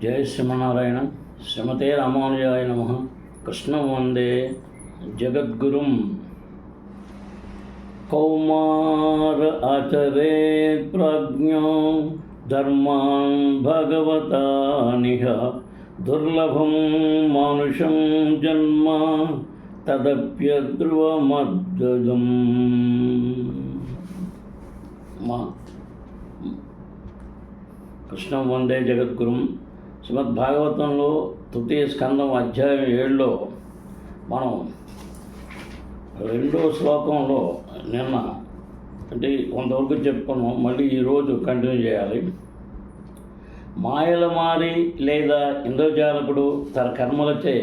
జయ శ్రీమన్నారాయణ. శ్రీమతే రామానుజాయ నమః. కృష్ణం వందే జగద్గురుం. కౌమార ఆచరేత్ ప్రజ్ఞో ధర్మాన్ భగవతానిహ దుర్లభం మానుషం జన్మ తదప్యధ్రువమద్గదం. కృష్ణం వందే జగద్గురుం. శ్రీమద్భాగవతంలో తృతీయ స్కందం అధ్యాయం 7లో మనం 2వ శ్లోకంలో నిన్న అంటే కొంతవరకు చెప్పుకున్నాం. మళ్ళీ ఈరోజు కంటిన్యూ చేయాలి. మాయల మారి లేదా ఇంద్రజాలకుడు తన కర్మలచే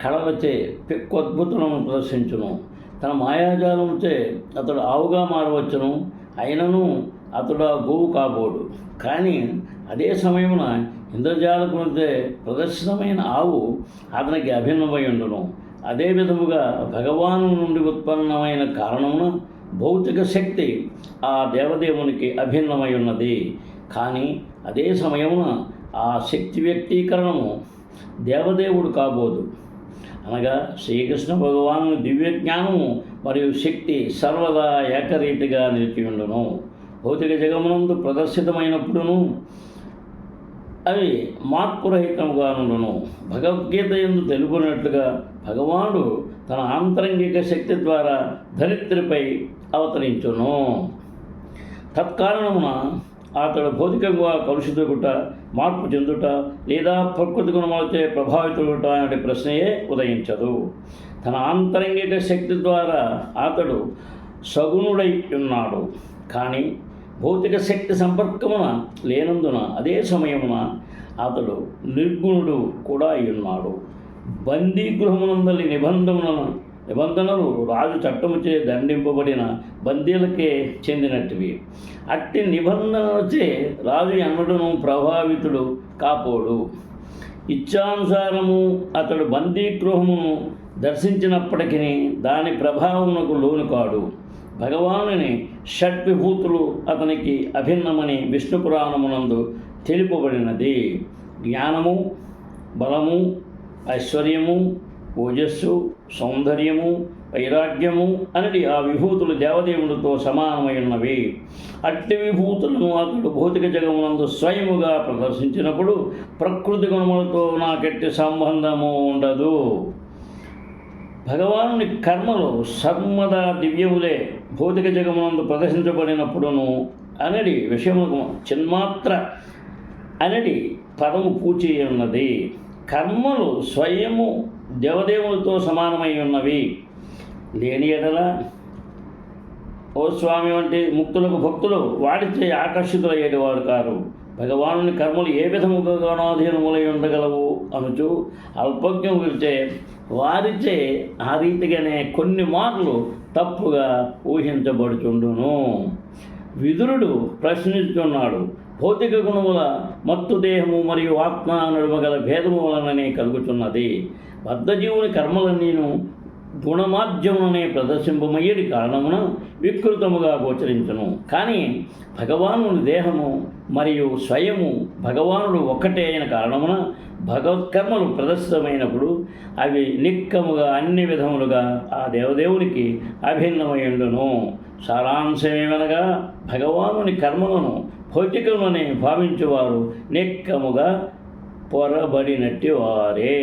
కళలచే పెక్కు అద్భుతులను ప్రదర్శించును. తన మాయాజాలంచే అతడు ఆవుగా మారవచ్చును, అయినను అతడు ఆ గోవు కాబోడు. కానీ అదే సమయమున ఇంద్రజాలకునిచే ప్రదర్శితమైన ఆవు అతనికి అభిన్నమై ఉండును. అదే విధముగా భగవాను నుండి ఉత్పన్నమైన కారణమున భౌతిక శక్తి ఆ దేవదేవునికి అభిన్నమై ఉన్నది. కానీ అదే సమయమున ఆ శక్తి వ్యక్తీకరణము దేవదేవుడు కాబోదు. అనగా శ్రీకృష్ణ భగవాను దివ్యజ్ఞానము మరియు శక్తి సర్వదా ఏకరీతిగా నిలిచి ఉండును. భౌతిక జగమునందు ప్రదర్శితమైనప్పుడును అవి మార్పురహితముగా నుండును. భగవద్గీత యందు తెలుపునట్లుగా భగవానుడు తన ఆంతరంగిక శక్తి ద్వారా ధరిత్రిపై అవతరించును. తత్కారణమున అతడు భౌతికంగా కలుషితుట, మార్పు చెందుట లేదా ప్రకృతి గుణములచే ప్రభావితుడుట అనే ప్రశ్నయే ఉదయించదు. తన ఆంతరంగిక శక్తి ద్వారా అతడు సగుణుడై ఉన్నాడు. కానీ భౌతిక శక్తి సంపర్కమున లేనందున అదే సమయమున అతడు నిర్గుణుడు కూడా అయ్యున్నాడు. బందీ గృహమునందలి నిబంధనలు రాజు చట్టముచే దండింపబడిన బందీలకే చెందినట్టువి. అట్టి నిబంధనలచే రాజు ఎన్నడూను ప్రభావితుడు కాపోడు. ఇచ్ఛానుసారము అతడు బందీ గృహమును దర్శించినప్పటికీ దాని ప్రభావమునకు లోను కాడు. భగవానుని షడ్విభూతులు అతనికి అభిన్నమని విష్ణు పురాణమునందు తెలుపబడినది. జ్ఞానము, బలము, ఐశ్వర్యము, ఓజస్సు, సౌందర్యము, వైరాగ్యము అనేది ఆ విభూతులు దేవదేవుడితో సమానమై ఉన్నవి. అట్టి విభూతులను అతడు భౌతిక జగమునందు స్వయముగా ప్రదర్శించినప్పుడు ప్రకృతి గుణములతో నాకెట్టి సంబంధము ఉండదు. భగవానుని కర్మలు సర్వదా దివ్యములే. భౌతిక జగమునందు ప్రదర్శించబడినప్పుడును అనడి విషయము చిన్మాత్ర అనడి పదము పూచి ఉన్నది. కర్మలు స్వయము దేవదేవులతో సమానమై ఉన్నవి. లేని ఎడల ఓ స్వామి వంటి ముక్తులకు భక్తులు వాటిచే ఆకర్షితులయ్యేవారు కారు. భగవానుని కర్మలు ఏ విధముగా గణాధీనములై ఉండగలవు అనుచు అల్పజ్ఞులచే వారిచే ఆ రీతిగానే కొన్ని మార్లు తప్పుగా ఊహించబడుచుండును. విదురుడు ప్రశ్నిస్తున్నాడు. భౌతిక గుణముల మత్తు దేహము మరియు ఆత్మ నడుమగల భేదము వలననే కలుగుతున్నది. బద్ధజీవుని కర్మలన్నీను గుణమాధ్యముననే ప్రదర్శింపమయ్యేది కారణమున వికృతముగా గోచరించును. కానీ భగవానుని దేహము మరియు స్వయము భగవానుడు ఒక్కటే అయిన కారణమున భగవత్కర్మలు ప్రదర్శితమైనప్పుడు అవి నిక్కముగా అన్ని విధములుగా ఆ దేవదేవునికి అభిన్నమైండును. సారాంశమేమనగా భగవానుని కర్మలను భౌతికమునే భావించువారు నిక్కముగా పొరబడినట్టి వారే.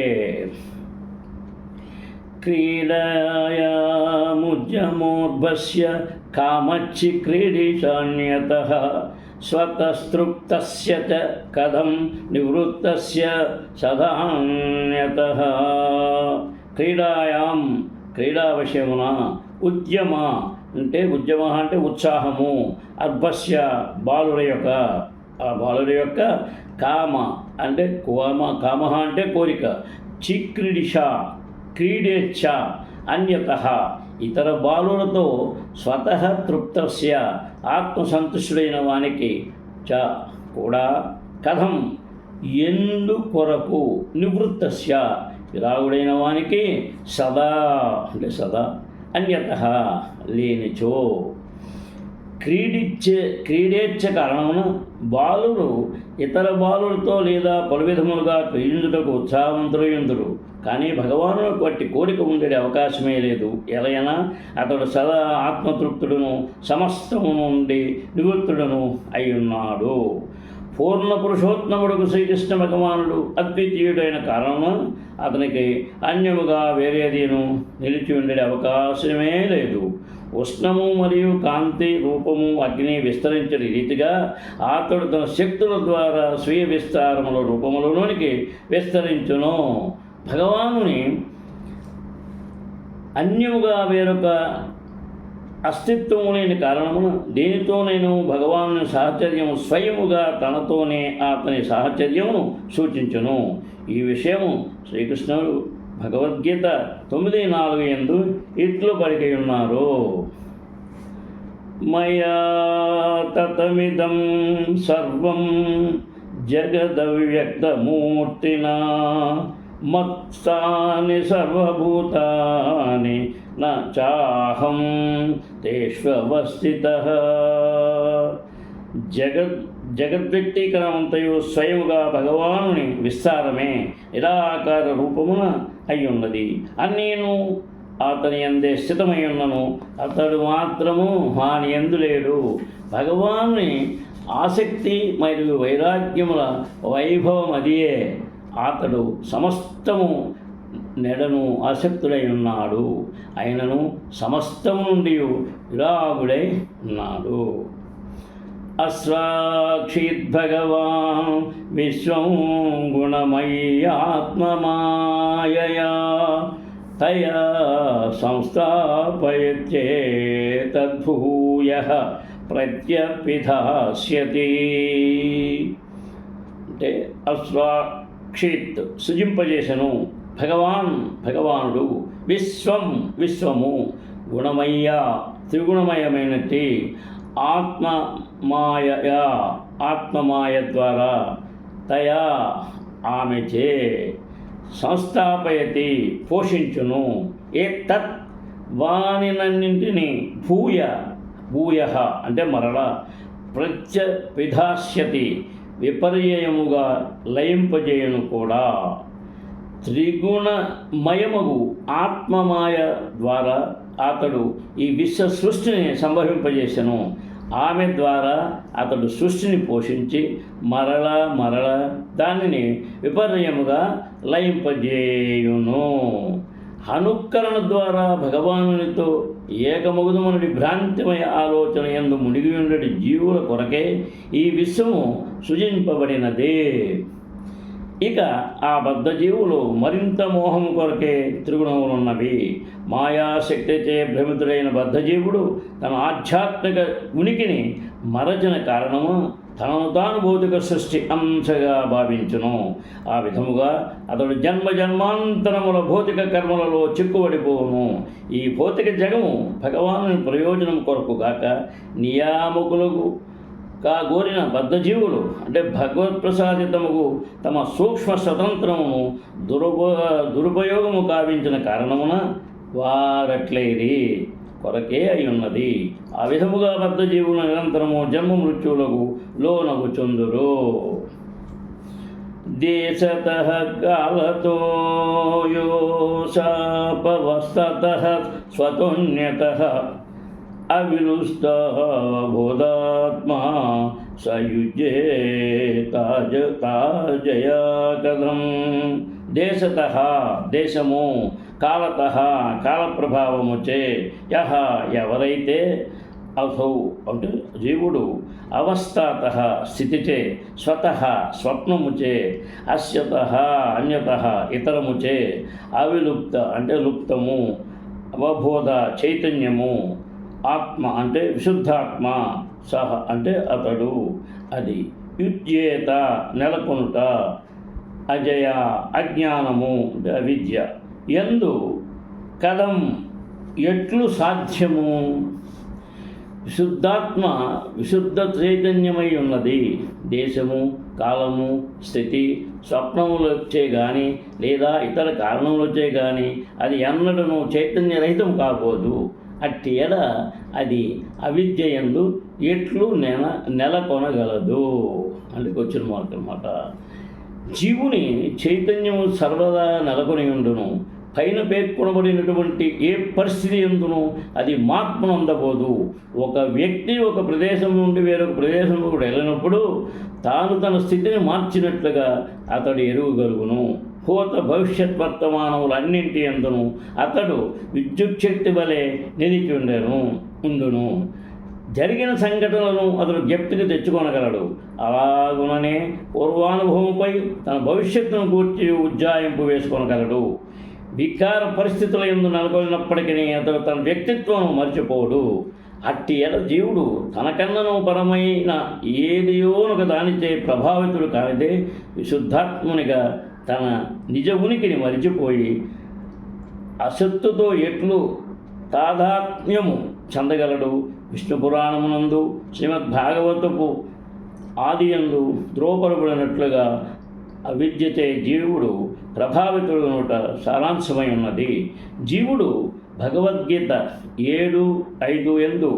క్రీడాయాముజ్యమోర్భస్య కామచ్చి క్రీడిషాన్యతః స్వతస్తృప్తస్య చ కథం నివృత్తస్య సదాన్యతః. క్రీడాయాం క్రీడా విషయమున, ఉద్యమ అంటే ఉత్సాహము, అర్భస్య బాలుర యొక్క కామ అంటే కామ అంటే కోరిక, చిక్రీడిష క్రీడేచ్ఛ అన్యతః ఇతర బాలులతో స్వతః తృప్తస్య ఆత్మసంతుష్టుడైన వానికి చ కూడా కథం ఎందు కొరకు నివృత్తస్య విరాగుడైన వానికి సదా అంటే సదా అన్యతః లేనిచో క్రీడేచ్ఛ కారణమున బాలురు ఇతర బాలులతో లేదా పలు విధములుగా క్రీడించుటకు ఉత్సాహవంతులయ్యుందురు. కానీ భగవానులకు వాటి కోరిక ఉండే అవకాశమే లేదు. ఎలయనా అతడు సదా ఆత్మతృప్తుడును సమస్తము నుండి నివృత్తుడును అయ్యున్నాడు. పూర్ణ పురుషోత్తముడుకు శ్రీకృష్ణ భగవానుడు అద్వితీయుడైన కారణం అతనికి అన్యముగా వేరేదీను నిలిచి ఉండే అవకాశమే లేదు. ఉష్ణము మరియు కాంతి రూపము అగ్ని విస్తరించిన రీతిగా అతడు తన శక్తుల ద్వారా స్వీయ విస్తారముల రూపములలోనికి విస్తరించును. భగవానుని అన్యముగా వేరొక అస్తిత్వము లేని కారణమున దేనితో నేను భగవాను సాహచర్యము స్వయముగా తనతోనే అతని సాహచర్యమును సూచించును. ఈ విషయము శ్రీకృష్ణుడు భగవద్గీత 9:4 యందు ఇట్లు పలికి ఉన్నారు. మయా తతమిదం సర్వం జగదవ్యక్తమూర్తినా మత్స్థాని సర్వభూతాని న చాహం తేష్వస్థితః. జగద్వ్యక్తీకరణంతయు స్వయముగా భగవానుని విస్తారమే నిరాకార రూపమున అయ్యున్నది. అన్నీను అతని యందే స్థితమై ఉన్నను, అతడు మాత్రము వాని యందు లేడు. భగవానుని ఆసక్తి మరియు వైరాగ్యముల వైభవం అదియే. అతడు సమస్తము నెడను ఆసక్తుడై ఉన్నాడు, అయినను సమస్తము నుండి విరాగుడై ఉన్నాడు. అస్రాక్షిద్భగవాన్ విశ్వం గుణమయ్యాత్మమాయయా తయా సంస్థాపయత్యేతద్భూయః ప్రత్యపిధాస్యతి. అంటే అస్రాక్షిత్ సృజింపజేసను, భగవానుడు విశ్వము గుణమయ్య త్రిగుణమయమైనట్టి ఆత్మమాయ ద్వారా తయా ఆమెచే సంస్థాపయతి పోషించును. ఏతత్ వానినన్నింటినీ భూయ అంటే మరల ప్రత్యపిధాస్యతి విపర్యయముగా లయింపజేయను కూడా. త్రిగుణమయమగు ఆత్మమాయ ద్వారా అతడు ఈ విశ్వ సృష్టిని సంభవింపజేసెను. ఆమె ద్వారా అతడు సృష్టిని పోషించి మరల దానిని విపర్యముగా లయింపజేయును. అనుకరణ ద్వారా భగవానునితో ఏకమగుదమునుడి భ్రాంతిమయ ఆలోచన యందు మునిగి ఉండేటి జీవుల కొరకే ఈ విశ్వము సృజింపబడినదే. ఇక ఆ బద్ధజీవులు మరింత మోహము కొరకే త్రిగుణములున్నవి. మాయాశక్తిచే భ్రమితుడైన బద్ధజీవుడు తన ఆధ్యాత్మిక ఉనికిని మరచిన కారణము తనను తాను భౌతిక సృష్టి అంశగా భావించును. ఆ విధముగా అతడు జన్మాంతరముల భౌతిక కర్మలలో చిక్కుబడిపోవును. ఈ భౌతిక జగము భగవాను ప్రయోజనం కొరకు గాక నియామకులకు కోరిన బద్ధజీవులు అంటే భగవత్ప్రసాదితముకు తమ సూక్ష్మ స్వతంత్రమును దురుపయోగము కావించిన కారణమున వారట్లేరి కొరకే అయి ఉన్నది. ఆ విధముగా బద్ధజీవులు నిరంతరము జన్మ మృత్యువులకు లోనగుచుందురు. దేశతః కాలతో యోషాపవస్తతః స్వతోన్యతః అవిలుష్టః బోధాత్మా సయుజ్యేతాజయా కథం. దేశతః దేశము, కాలతః కాలప్రభావముచే, యహ ఎవరైతే, అసౌ అంటే జీవుడు, అవస్థాతః స్థితిచే, స్వతః స్వప్నముచే, అస్యతః అన్యతః ఇతరముచే, అవిలుప్త అంటే లుప్తము, అవబోధ చైతన్యము, ఆత్మ అంటే విశుద్ధాత్మ, సహ అంటే అతడు, అది, యుజ్యేత నెలకొనుట, అజయ అజ్ఞానము అంటే అవిద్య, యందు కథం ఎట్లు సాధ్యము. విశుద్ధాత్మ విశుద్ధ చైతన్యమై ఉన్నది. దేశము, కాలము, స్థితి, స్వప్నములొచ్చే కానీ లేదా ఇతర కారణములొచ్చే కానీ అది ఎన్నడను చైతన్యరహితం కాబోదు. అట్టి ఎడ అది అవిద్యయందు ఎట్లు నెలకొనగలదు అంటే క్వశ్చన్ మార్క్ అన్నమాట. జీవుని చైతన్యము సర్వదా నెలకొని ఉండును. పైన పేర్కొనబడినటువంటి ఏ పరిస్థితి ఎందును అది మార్పును అందబోదు. ఒక వ్యక్తి ఒక ప్రదేశం నుండి వేరొక ప్రదేశంలో వెళ్ళినప్పుడు తాను తన స్థితిని మార్చినట్లుగా అతడు ఎరుగగలుగును. భూత భవిష్యత్ వర్తమానములన్నింటి ఎందును అతడు విద్యుత్ శక్తి వలె నిలిచి ఉండును. జరిగిన సంఘటనలను అతడు జ్ఞప్తికి తెచ్చుకొనగలడు. అలాగుననే పూర్వానుభవంపై తన భవిష్యత్తును గూర్చి ఉజ్జాయింపు వేసుకొనగలడు. వికార పరిస్థితుల యందు నెలకొన్నప్పటికీ అతడు తన వ్యక్తిత్వం మర్చిపోడు. అట్టి జీవుడు తనకన్నను పరమైన ఏదియోనొక దానిచే ప్రభావితుడు కానిదే విశుద్ధాత్మునిగా తన నిజ ఉనికిని మరిచిపోయి అసత్తుతో ఎట్లు తాదాత్మ్యము చెందగలడు. విష్ణు పురాణమునందు శ్రీమద్భాగవతపు ఆదియందు ద్రోపరబడినట్లుగా అవిద్యతే జీవుడు ప్రభావితుడునుట సారాంశమై ఉన్నది. జీవుడు భగవద్గీత 7:5 యందు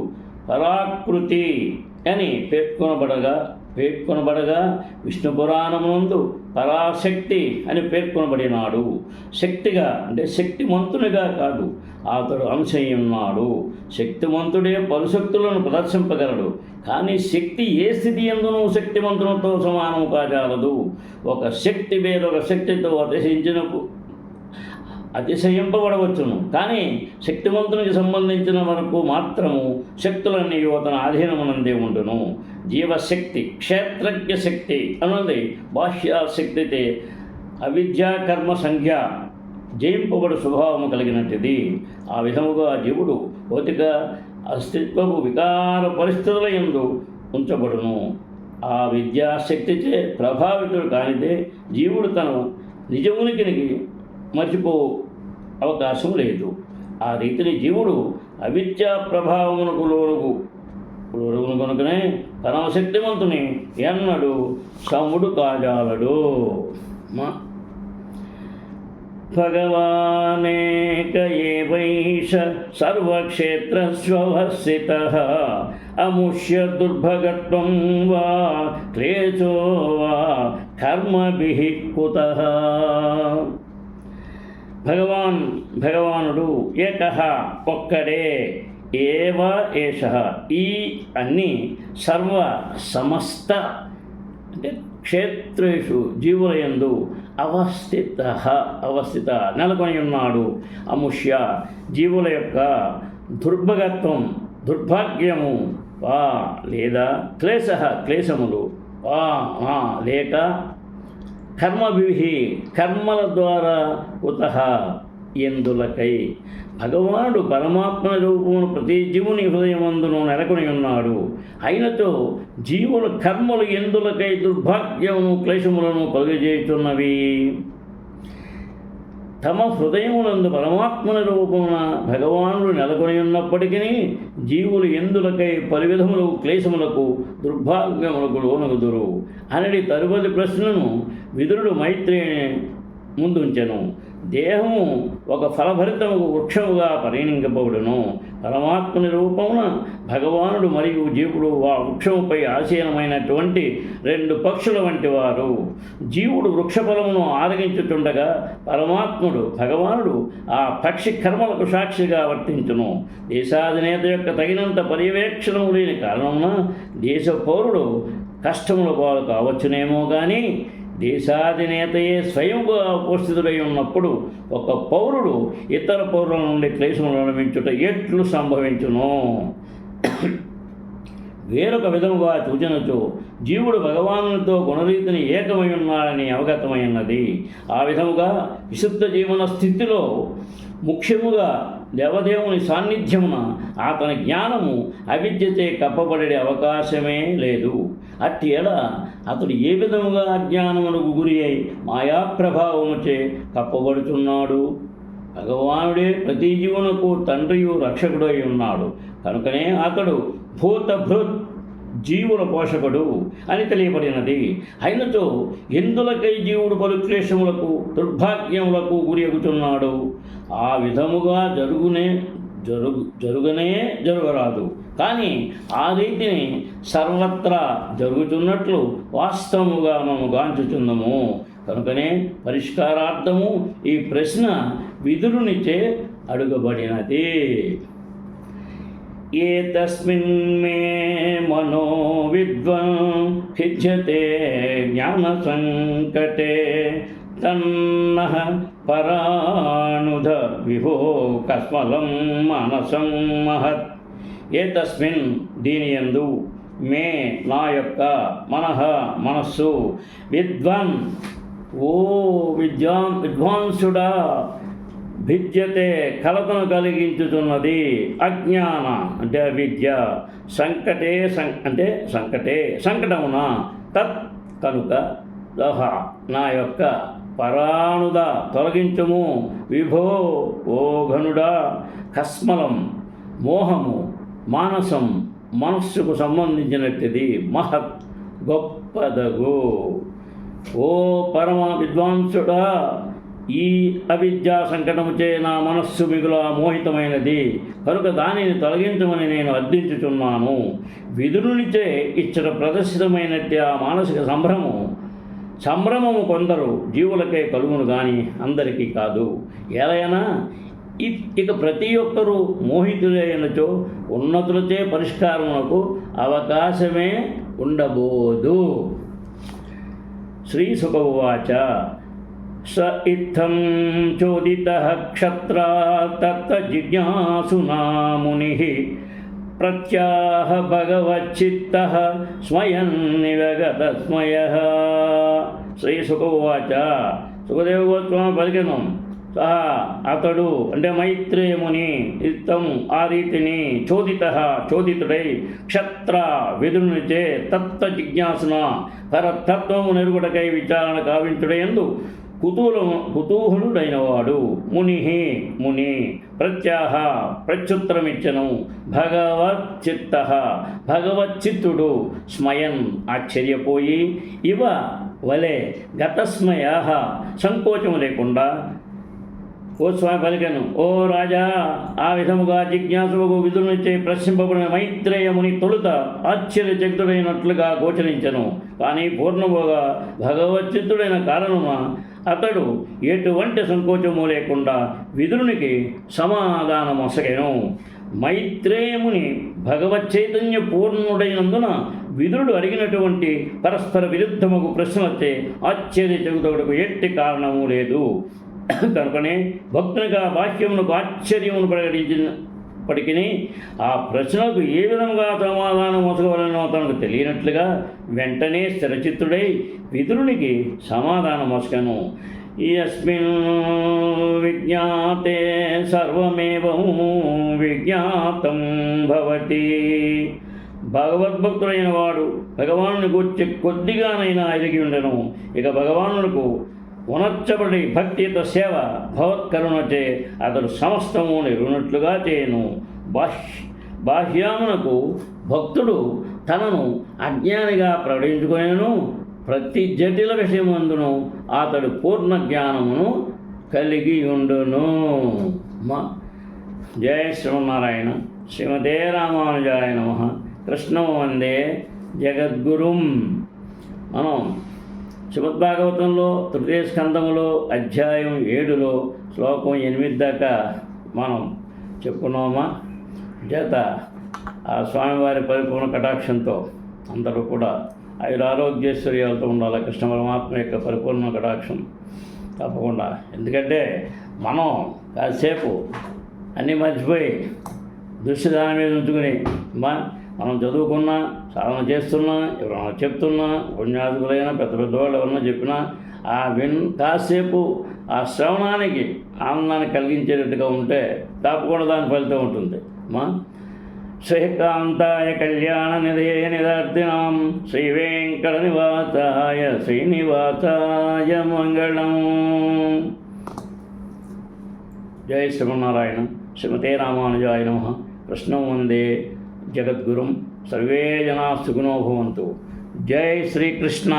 పరాకృతి అని పేర్కొనబడగా విష్ణు పురాణమునందు పరాశక్తి అని పేర్కొనబడినాడు. శక్తిగా అంటే శక్తిమంతునిగా కాదు, అతడు అంశయ్య ఉన్నాడు. శక్తిమంతుడే పరుశక్తులను ప్రదర్శింపగలడు, కానీ శక్తి ఏ స్థితి ఎందును శక్తిమంతునితో సమానము కాజాలదు. ఒక శక్తి వేరొక శక్తితో అతిశయింపబడవచ్చును, కానీ శక్తివంతునికి సంబంధించిన వరకు మాత్రము శక్తులన్నీ యువతన ఆధీనమునందే ఉండును. జీవశక్తి క్షేత్రజ్ఞ శక్తి అన్నది బాహ్యశక్తితే అవిద్యా కర్మ సంఖ్య జయింపబడు స్వభావము కలిగినట్టుది. ఆ విధముగా జీవుడు భౌతిక అస్తిత్వపు వికార పరిస్థితుల యందు ఉంచబడును. ఆ విద్యాశక్తిచే ప్రభావితుడు కానిదే జీవుడు తన నిజ ఉనికిని మర్చిపో అవకాశం లేదు. ఆ రీతిని జీవుడు అవిద్యా ప్రభావమునకు లోనుగు కనుకనే పరమశక్తిమంతుని ఎన్నడు సముడు కాజాలడు. భగవానేక ఏవైష సర్వక్షేత్రస్వస్థితః అముష్య దుర్భగత్వం వా క్లేశో వా కర్మభిః కుతః. భగవానుడు ఏకః ఒక్కడే, ఏవ ఏషః ఈ అన్ని సర్వ సమస్త అంటే క్షేత్రేషు జీవులయందు అవస్థిత నెలకొని ఉన్నాడు. అముష్య జీవుల యొక్క దుర్భగత్వం దుర్భాగ్యము వా లేదా క్లేశములు వా లేక కర్మభిః కర్మల ద్వారా కుతః ఎందులకై. భగవానుడు పరమాత్మ రూపమును ప్రతి జీవుని హృదయమందును నెలకొని ఉన్నాడు. అయినతో జీవుల కర్మలు ఎందులకై దుర్భాగ్యమును క్లేశములను కలుగజేయుచున్నవి. తమ హృదయమునందు పరమాత్మని రూపమున భగవానుడు నెలకొని ఉన్నప్పటికీ జీవులు ఎందులకై పలువిధములు క్లేశములకు దుర్భాగ్యములకు లోనగుదురు అనేది తరువాతి ప్రశ్నను విదురుడు మైత్రేయుని ముందుంచెను. దేహము ఒక ఫలభరితముకు వృక్షముగా పరిగణింపబడును. పరమాత్మని రూపమున భగవానుడు మరియు జీవుడు ఆ వృక్షముపై ఆసీనమైనటువంటి 2 పక్షుల వంటి వారు. జీవుడు వృక్షఫలమును ఆరగించుతుండగా భగవానుడు ఆ పక్షి కర్మలకు సాక్షిగా వర్తించును. దేశాధినేత యొక్క తగినంత పర్యవేక్షణము లేని కారణమున దేశ పౌరుడు కష్టముల పాలు కావచ్చునేమో కానీ దేశాధినేతయే స్వయంగా ఉపస్థితుడై ఉన్నప్పుడు ఒక పౌరుడు ఇతర పౌరుల నుండి క్లేశములను అనుభవించుట ఎట్లు సంభవించును? వేరొక విధముగా చూచినచో జీవుడు భగవానునితో గుణరీతిని ఏకమై ఉన్నాడని అవగతమైనది. ఆ విధముగా విశుద్ధ జీవన స్థితిలో ముఖ్యముగా దేవదేవుని సాన్నిధ్యమున అతని జ్ఞానము అవిద్యతే కప్పబడే అవకాశమే లేదు. అట్టి ఎడ అతడు ఏ విధముగా అజ్ఞానమునకు గురి అయి మాయాప్రభావముచే కప్పబడుతున్నాడు. భగవానుడే ప్రతి జీవునకు తండ్రియు రక్షకుడై ఉన్నాడు. కనుకనే అతడు భూతభృత్ జీవుల పోషకుడు అని తెలియబడినది. అయినతో ఎందులకై జీవుడు పలు క్లేశములకు దుర్భాగ్యములకు గురి అగుతున్నాడు? ఆ విధముగా జరగరాదు. కానీ ఆ రీతిని సర్వత్రా జరుగుతున్నట్లు వాస్తవముగా మనము గాంచుచుందము. కనుకనే పరిష్కారార్థము ఈ ప్రశ్న విదురునిచే అడుగబడినది. ఏతస్మిన్ మే మనో విద్వాన్ ఖిజ్యతే జ్ఞాన సంకటే తన్నః పరానుధ విభో కస్మలం మనసం మహత్. ఏతస్మిన్ దీనియందు మే నా యొక్క మనస్సు విద్వాన్ ఓ విద్వాంసుడా భిద్యతే కలతను కలిగించుతున్నది. అజ్ఞాన అంటే విద్య, సంకటే అంటే సంకటమున తత్ కనుక దహ నా యొక్క పరానుద తొలగించుము. విభో ఓ ఘనుడా కస్మలం మోహము మానసం మనస్సుకు సంబంధించినట్టిది. మహత్ గొప్పదగు. ఓ పరమ విద్వాంసుడా ఈ అవిద్యా సంకటముచే నా మనస్సు మిగుల మోహితమైనది కనుక దానిని తొలగించమని నేను అర్థించుచున్నాను. విదురునిచే ఇచ్చట ప్రదర్శితమైనట్టు ఆ మానసిక సంభ్రమము కొందరు జీవులకే కలుగును కానీ అందరికీ కాదు. ఎలైనా ఇక ప్రతి ఒక్కరూ మోహితులైనచో ఉన్నతులచే పరిష్కారమునకు అవకాశమే ఉండబోదు. శ్రీ శుక ఉవాచ స ఇత్థం చోదితః క్షత్రా తత్ర జిజ్ఞాసునా మునిః ప్రత్యాహ భగవచ్చిత్తః స్వయం నివగతస్మయః. శ్రీ శుక ఉవాచ సుఖదేవ గోస్వామి పలికెను. సహా అతడు అంటే మైత్రేయముని ఇత్తం ఆ రీతిని చోదితుడై క్షత్ర విదురునిచే తత్వ జిజ్ఞాసున పరతత్వము నెరుగుటకై విచారణ కావించుడయందు కుతూహలుడైనవాడు ముని ప్రత్యుత్తరమిచ్చను. భగవచ్చిత్తుడు స్మయన్ ఆశ్చర్యపోయి ఇవ వలె గతస్మయ సంకోచము లేకుండా గోస్వామి పలికెను. ఓ రాజా ఆ విధముగా జిజ్ఞాసుకు విదురునిచే ప్రశ్నింపబడిన మైత్రేయముని తొలుత ఆశ్చర్యచకితుడైనట్లుగా గోచరించెను. కానీ పూర్ణముగా భగవచ్చిత్తుడైన కారణమా అతడు ఎటువంటి సంకోచము లేకుండా విదురునికి సమాధానమొసగెను. మైత్రేయముని భగవచ్చైతన్య పూర్ణుడైనందున విదురుడు అడిగినటువంటి పరస్పర విరుద్ధముకు ప్రశ్నలచే ఆశ్చర్యచకితుడకు ఎట్టి కారణము లేదు. కనుకనే భక్తునిగా బాహ్యమునకు ఆశ్చర్యమును ప్రకటించినప్పటికీ ఆ ప్రశ్నకు ఏ విధంగా సమాధానం మోసగలనో తనకు తెలియనట్లుగా వెంటనే స్థిరచిత్తుడై విదురునికి సమాధానం మోసగను. యస్మిన్ విజ్ఞాతే సర్వమేవం విజ్ఞాతం భవతి. భగవద్భక్తుడైన వాడు భగవానుని గూర్చి కొద్దిగానైనా ఎరిగి ఉండను. ఇక భగవానులకు ఉనర్చబడి భక్తియుత సేవ భగవత్కరుణచే అతడు సమస్తము నెరుగునట్లుగా చేయను. బాహ్యామునకు భక్తుడు తనను అజ్ఞానిగా ప్రకటించుకొనెను. ప్రతి జటిల విషయమందును అతడు పూర్ణ జ్ఞానమును కలిగి ఉండును. జయ శ్రీమన్నారాయణ. శ్రీమతే రామానుజాయ నమః. కృష్ణం వందే జగద్గురుం. మనం శ్రీమద్భాగవతంలో తృతీయ స్కంధములో అధ్యాయం 7లో శ్లోకం 8 దాకా మనం చెప్పుకున్నామా. చేత ఆ స్వామివారి పరిపూర్ణ కటాక్షంతో అందరూ కూడా ఆయురారోగ్యేశ్వర్యాలతో ఉండాలి. కృష్ణ పరమాత్మ యొక్క పరిపూర్ణ కటాక్షం తప్పకుండా. ఎందుకంటే మనం కాసేపు అన్నీ మర్చిపోయి దృష్టి దాని మీద ఉంచుకుని మనం చదువుకున్నా సాధన చేస్తున్నా ఎవరైనా చెప్తున్నా పుణ్యాధికులైనా పెద్దవాళ్ళు ఎవరన్నా చెప్పినా ఆ కాసేపు ఆ శ్రవణానికి ఆనందాన్ని కలిగించేటట్టుగా ఉంటే తప్పకుండా దాని ఫలితం ఉంటుంది. శ్రీకాంతాయ కళ్యాణ నిధయే నిదార్థినాం శ్రీ వెంకట నివాసాయ శ్రీనివాసాయ మంగళం. జై శ్రీమన్నారాయణ. శ్రీమతే రామానుజాయ నమః. కృష్ణం వందే జగద్గురుం. సర్వే జనా సుఖినో భవంతు. జై శ్రీకృష్ణ.